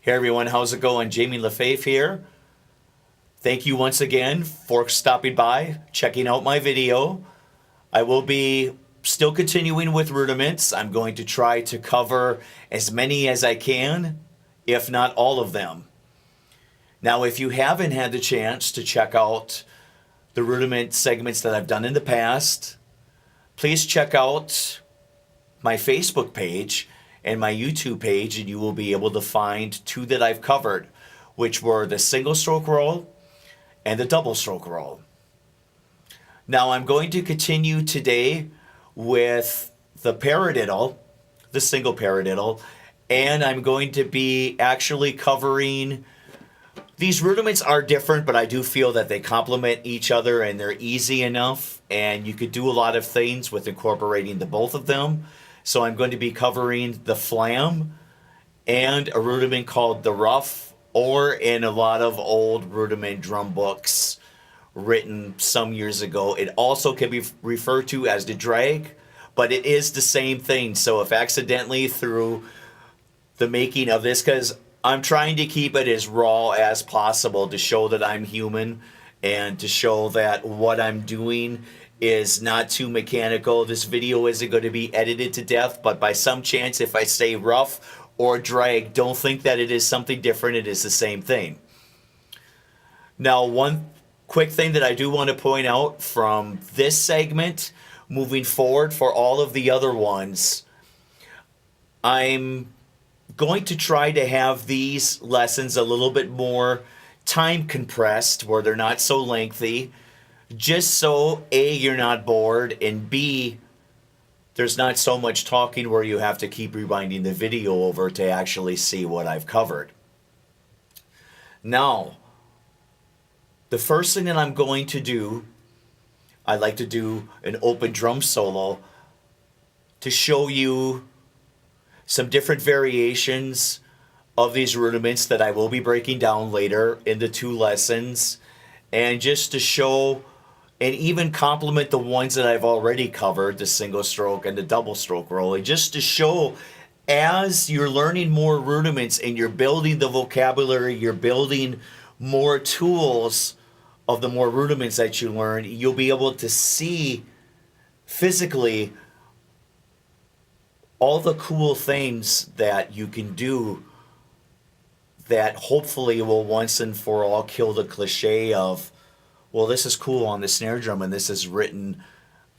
Hey everyone, how's it going? Jamie LaFave here. Thank you once again for stopping by, checking out my video. I will be still continuing with Rudiments. I'm going to try to cover as many as I can, if not all of them. Now, if you haven't had the chance to check out the Rudiment segments that I've done in the past, please check out my Facebook page and my YouTube page, and you will be able to find two that I've covered, which were the single stroke roll and the double stroke roll. Now I'm going to continue today with the paradiddle, the single paradiddle, and I'm going to be actually covering, these rudiments are different, but I do feel that they complement each other and they're easy enough, and you could do a lot of things with incorporating the both of them. So I'm going to be covering the flam and a rudiment called the rough, or in a lot of old rudiment drum books written some years ago, it also can be referred to as the drag, but it is the same thing. So if accidentally through the making of this, because I'm trying to keep it as raw as possible to show that I'm human and to show that what I'm doing is not too mechanical. This video isn't going to be edited to death, but by some chance, if I say rough or drag, don't think that it is something different. It is the same thing. Now, one quick thing that I do want to point out from this segment, moving forward for all of the other ones, I'm going to try to have these lessons a little bit more time compressed, where they're not so lengthy, just so A, you're not bored, and B, there's not so much talking where you have to keep rewinding the video over to actually see what I've covered. Now, the first thing that I'm going to do, I like to do an open drum solo to show you some different variations of these rudiments that I will be breaking down later in the two lessons, and just to show and even complement the ones that I've already covered, the single stroke and the double stroke roll, and just to show as you're learning more rudiments and you're building the vocabulary, you're building more tools of the more rudiments that you learn, you'll be able to see physically all the cool things that you can do that hopefully will once and for all kill the cliche of, well, this is cool on the snare drum and this is written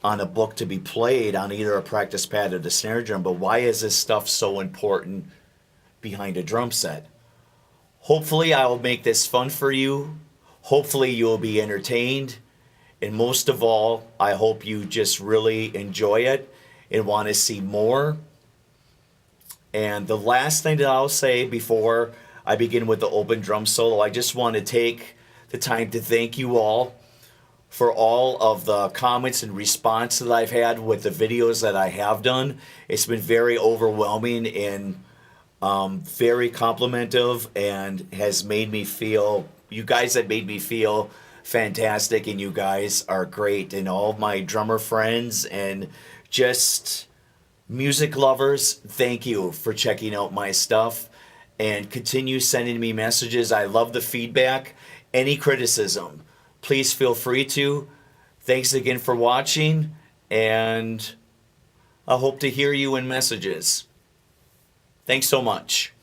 on a book to be played on either a practice pad or the snare drum, but why is this stuff so important behind a drum set? Hopefully I will make this fun for you. Hopefully you will be entertained. And most of all, I hope you just really enjoy it and want to see more. And the last thing that I'll say before I begin with the open drum solo, I just want to take the time to thank you all for all of the comments and response that I've had with the videos that I have done. It's been very overwhelming and very complimentive, and has made me feel, you guys have made me feel fantastic, and you guys are great. And all of my drummer friends and just music lovers, thank you for checking out my stuff and continue sending me messages. I love the feedback. Any criticism, please feel free to. Thanks again for watching, and I hope to hear you in messages. Thanks so much.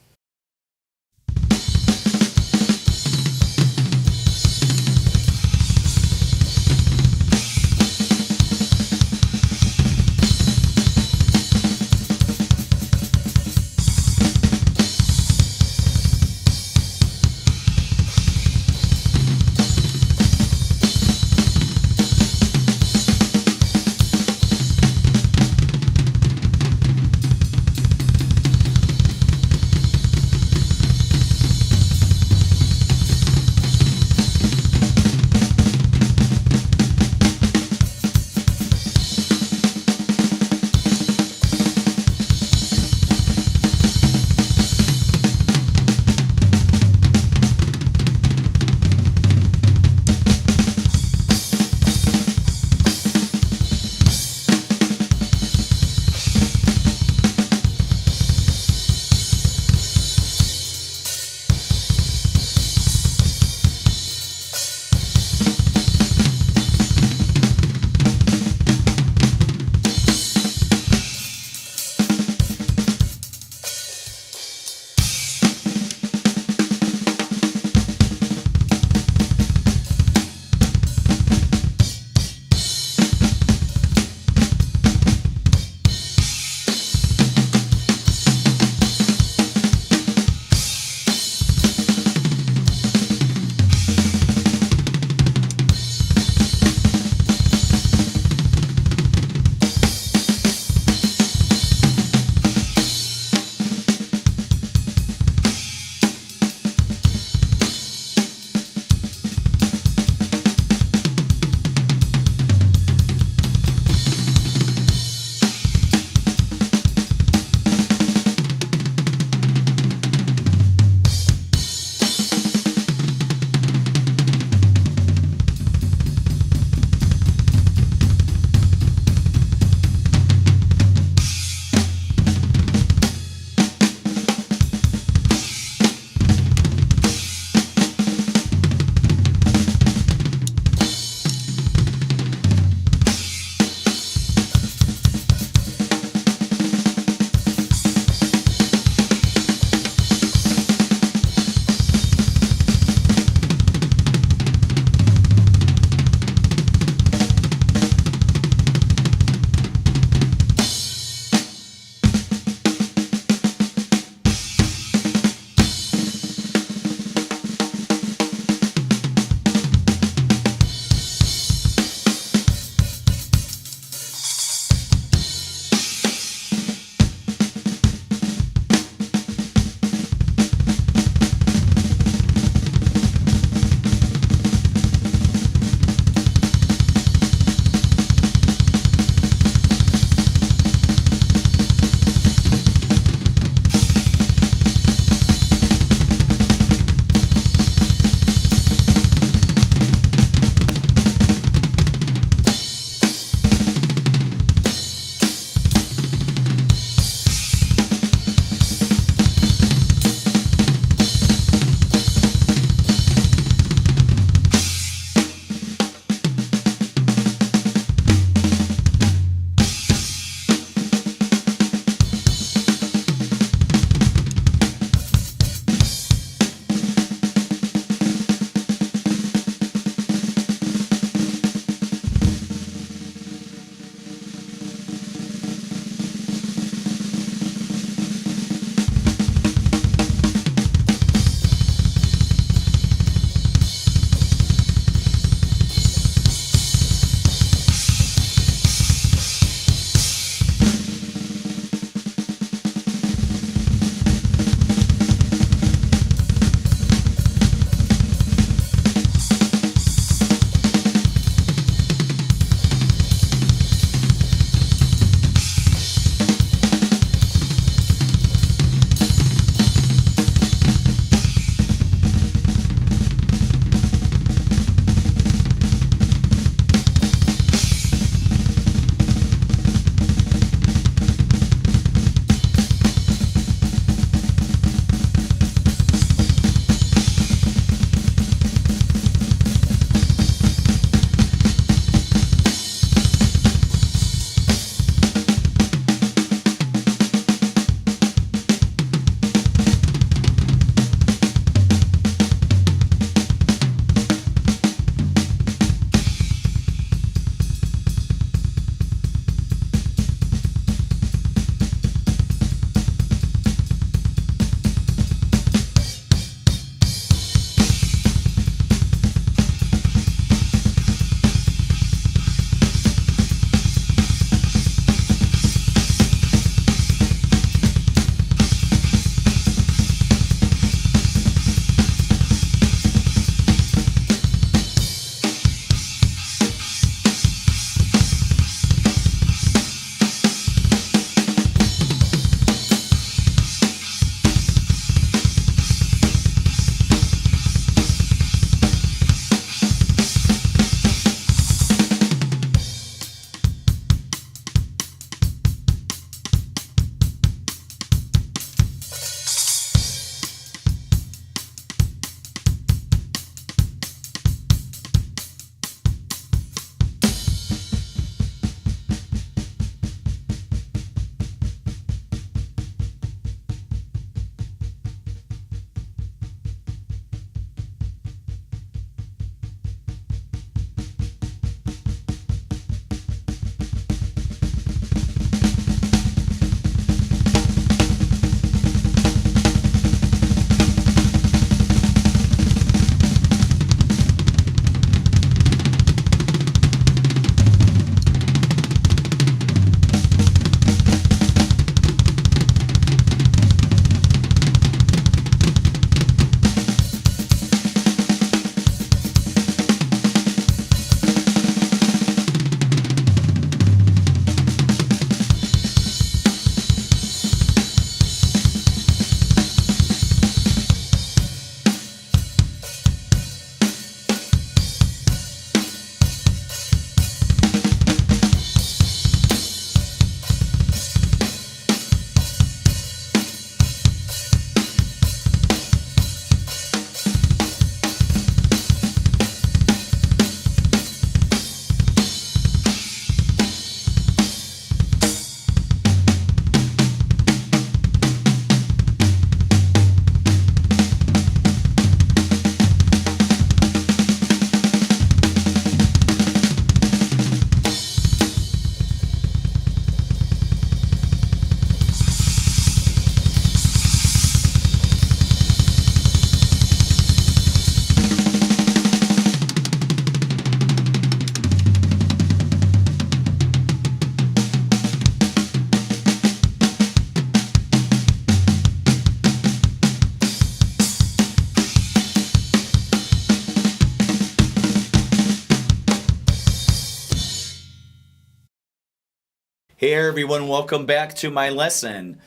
Hey everyone, welcome back to my lesson.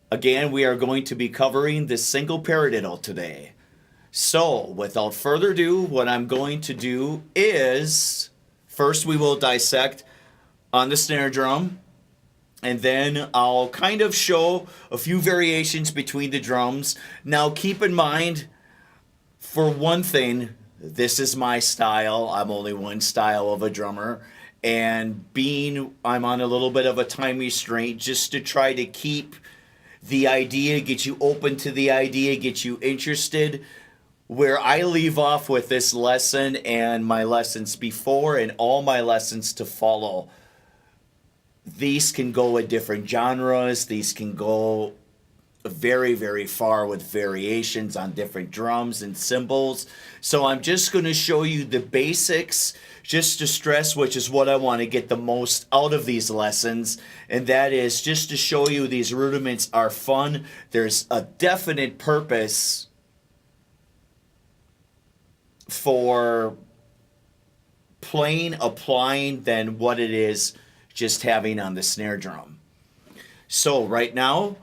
Again, we are going to be covering the single paradiddle today. So, without further ado, what I'm going to do is first we will dissect on the snare drum, and then I'll kind of show a few variations between the drums. Now, keep in mind, for one thing, this is my style. I'm only one style of a drummer. And I'm on a little bit of a time restraint just to try to keep the idea, get you open to the idea, get you interested. Where I leave off with this lesson and my lessons before and all my lessons to follow, these can go in different genres. These can go very, very far with variations on different drums and cymbals. So I'm just going to show you the basics just to stress, which is what I want to get the most out of these lessons. And that is just to show you these rudiments are fun. There's a definite purpose for applying than what it is just having on the snare drum. So right now,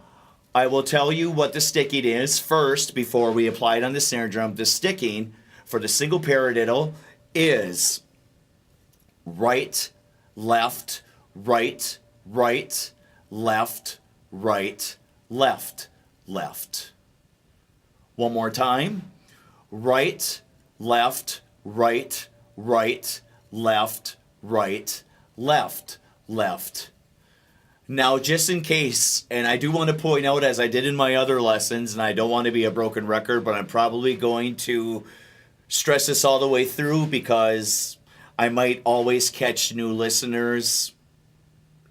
I will tell you what the sticking is first before we apply it on the snare drum. The sticking for the single paradiddle is right, left, right, right, left, right, left, left. One more time. Right, left, right, right, left, right, left, left. Now, just in case, and I do want to point out, as I did in my other lessons, and I don't want to be a broken record, but I'm probably going to stress this all the way through because I might always catch new listeners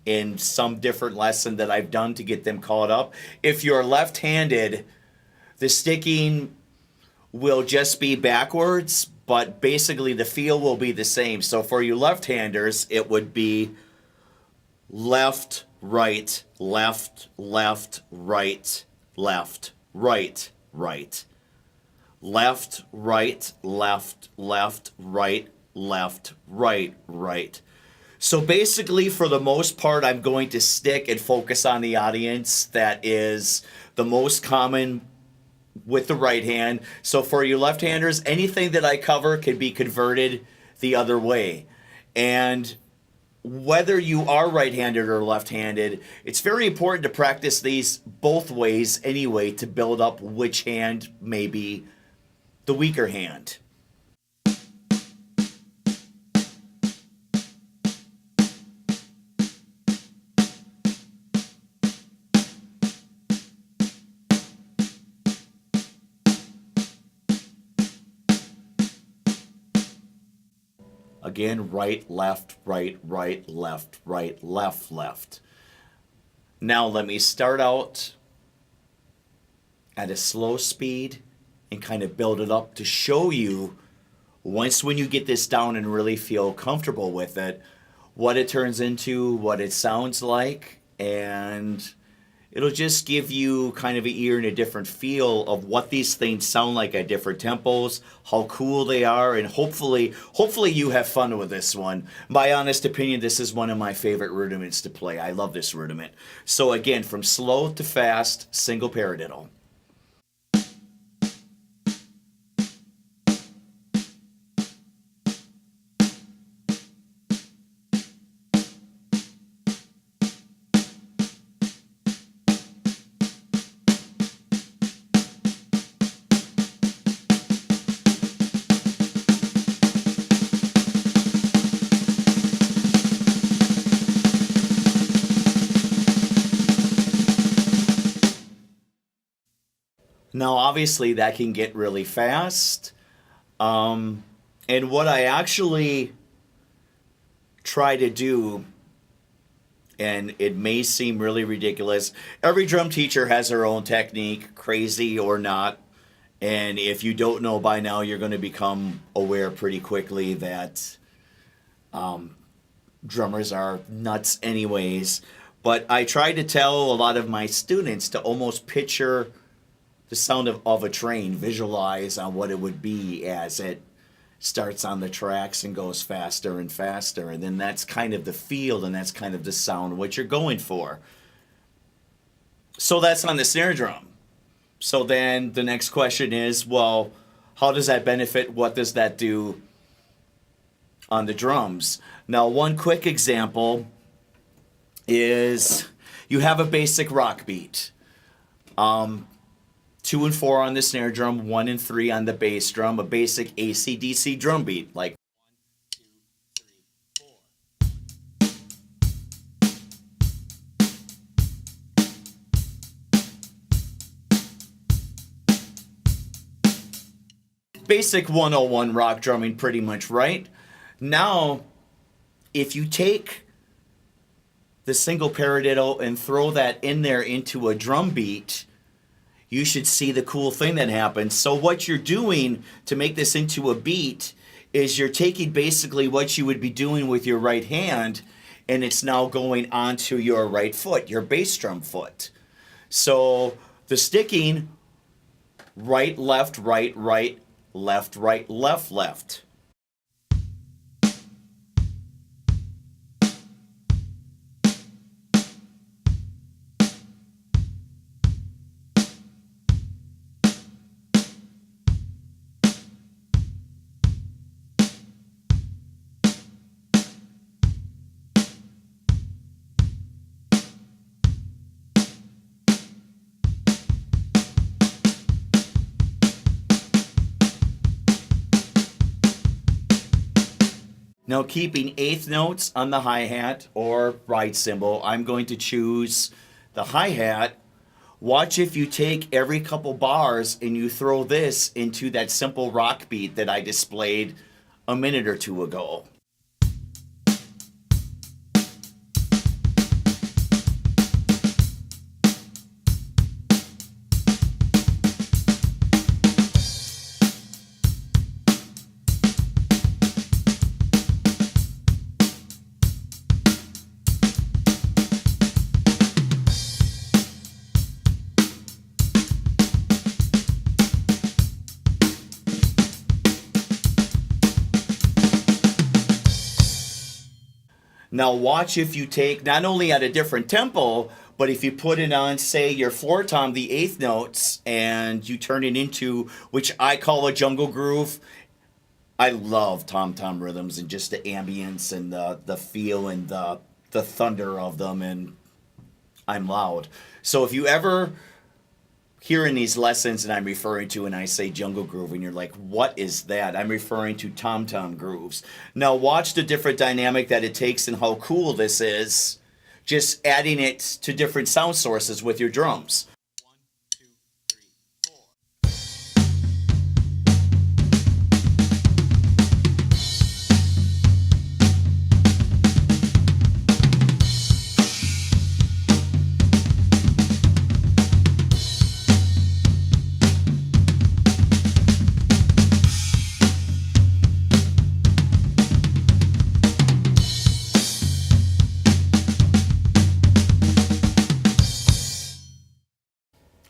in some different lesson that I've done to get them caught up. If you're left-handed, the sticking will just be backwards, but basically the feel will be the same. So for you left-handers, it would be left, right, left, left, right, left, right, right. Left, right, left, left, right, left, right, right. So basically, for the most part, I'm going to stick and focus on the audience that is the most common with the right hand. So for you left-handers, anything that I cover can be converted the other way. And whether you are right-handed or left-handed, it's very important to practice these both ways anyway to build up which hand may be the weaker hand. Again, right, left, right, right, left, right, left, left. Now let me start out at a slow speed and kind of build it up to show you, once when you get this down and really feel comfortable with it, what it turns into, what it sounds like, and it'll just give you kind of an ear and a different feel of what these things sound like at different tempos, how cool they are, and hopefully you have fun with this one. My honest opinion, this is one of my favorite rudiments to play. I love this rudiment. So again, from slow to fast, single paradiddle. Now, obviously, that can get really fast. And what I actually try to do, and it may seem really ridiculous, every drum teacher has their own technique, crazy or not. And if you don't know by now, you're going to become aware pretty quickly that drummers are nuts anyways. But I try to tell a lot of my students to almost picture the sound of a train, visualize on what it would be as it starts on the tracks and goes faster and faster. And then that's kind of the feel and that's kind of the sound, what you're going for. So that's on the snare drum. So then the next question is, well, how does that benefit? What does that do on the drums? Now, one quick example is you have a basic rock beat. 2 and 4 on the snare drum, 1 and 3 on the bass drum, a basic AC/DC drum beat, like 1, 2, 3, 4. Basic 101 rock drumming, pretty much, right? Now, if you take the single paradiddle and throw that in there into a drum beat, you should see the cool thing that happens. So what you're doing to make this into a beat is you're taking basically what you would be doing with your right hand, and it's now going onto your right foot, your bass drum foot. So the sticking, right, left, right, right, left, right, left, left. Now, keeping eighth notes on the hi-hat or ride cymbal, I'm going to choose the hi-hat. Watch if you take every couple bars and you throw this into that simple rock beat that I displayed a minute or two ago. Now watch if you take, not only at a different tempo, but if you put it on, say, your floor tom, the eighth notes, and you turn it into, which I call a jungle groove. I love tom-tom rhythms and just the ambience and the feel and the thunder of them, and I'm loud. So if you ever hear in these lessons and I'm referring to and I say jungle groove and you're like, what is that? I'm referring to tom-tom grooves. Now watch the different dynamic that it takes and how cool this is, just adding it to different sound sources with your drums.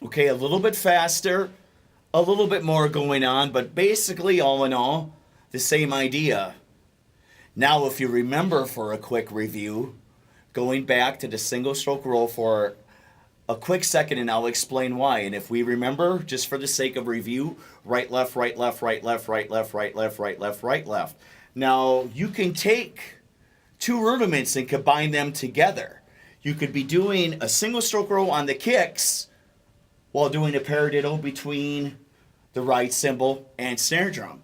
Okay, a little bit faster, a little bit more going on, but basically, all in all, the same idea. Now, if you remember, for a quick review, going back to the single stroke roll for a quick second, and I'll explain why. And if we remember, just for the sake of review, right, left, right, left, right, left, right, left, right, left, right, left, right, left. Now, you can take two rudiments and combine them together. You could be doing a single stroke roll on the kicks while doing a paradiddle between the ride cymbal and snare drum.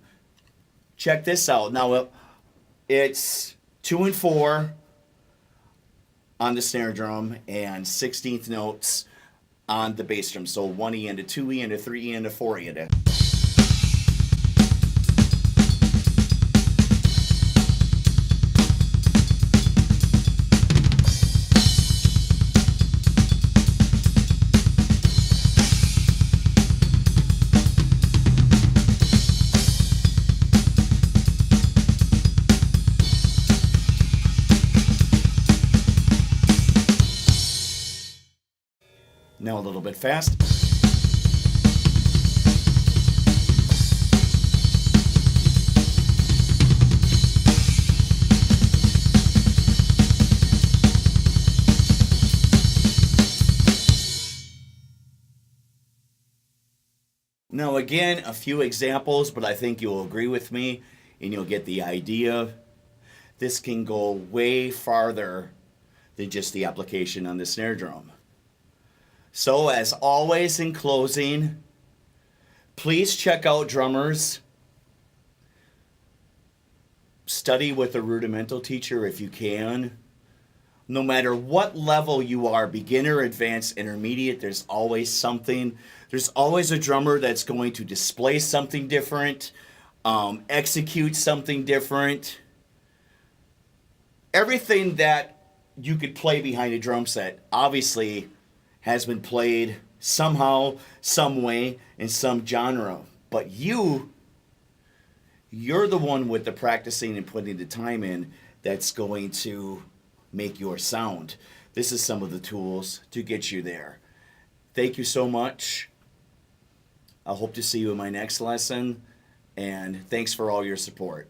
Check this out. Now, it's 2 and 4 on the snare drum and 16th notes on the bass drum. So 1E and a 2E and a 3E and a 4E and a... Now a little bit fast. Now, again, a few examples, but I think you'll agree with me and you'll get the idea. This can go way farther than just the application on the snare drum. So, as always, in closing, please check out drummers. Study with a rudimental teacher if you can. No matter what level you are, beginner, advanced, intermediate, there's always something. There's always a drummer that's going to display something different, execute something different. Everything that you could play behind a drum set obviously has been played somehow, some way, in some genre. But you're the one with the practicing and putting the time in that's going to make your sound. This is some of the tools to get you there. Thank you so much. I hope to see you in my next lesson, and thanks for all your support.